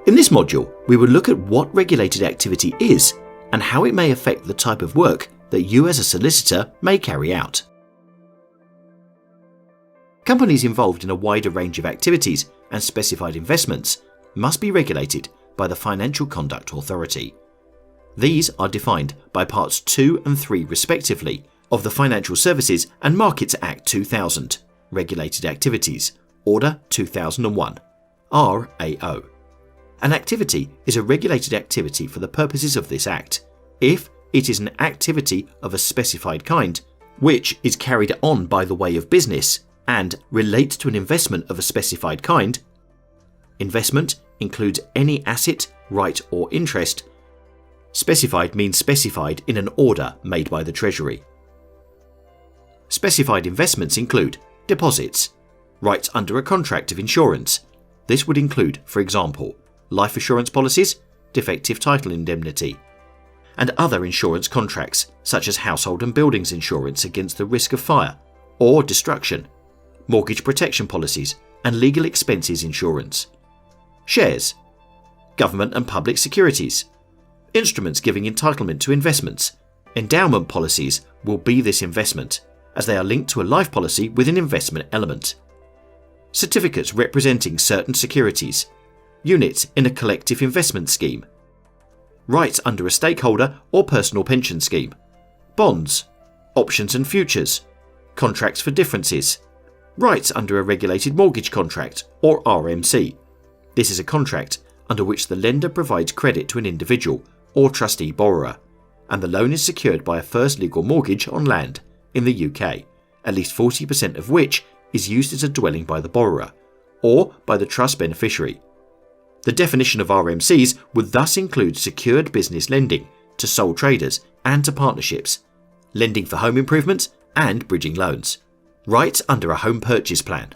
In this module, we will look at what regulated activity is and how it may affect the type of work that you as a solicitor may carry out. Companies involved in a wider range of activities and specified investments must be regulated by the Financial Conduct Authority. These are defined by Parts 2 and 3 respectively of the Financial Services and Markets Act 2000, Regulated Activities, Order 2001, RAO. An activity is a regulated activity for the purposes of this Act if it is an activity of a specified kind which is carried on by the way of business and relates to an investment of a specified kind. Investment includes any asset, right or interest. Specified means specified in an order made by the Treasury. Specified investments include deposits, rights under a contract of insurance. This would include, for example, life assurance policies, defective title indemnity, and other insurance contracts such as household and buildings insurance against the risk of fire or destruction, mortgage protection policies, and legal expenses insurance. Shares, government and public securities, instruments giving entitlement to investments. Endowment policies will be this investment, as they are linked to a life policy with an investment element. Certificates representing certain securities, units in a collective investment scheme, rights under a stakeholder or personal pension scheme, bonds, options and futures, contracts for differences, rights under a regulated mortgage contract or RMC. This is a contract under which the lender provides credit to an individual or trustee borrower, and the loan is secured by a first legal mortgage on land in the UK, at least 40% of which is used as a dwelling by the borrower or by the trust beneficiary. The definition of RMCs would thus include secured business lending to sole traders and to partnerships, lending for home improvements and bridging loans, rights under a home purchase plan.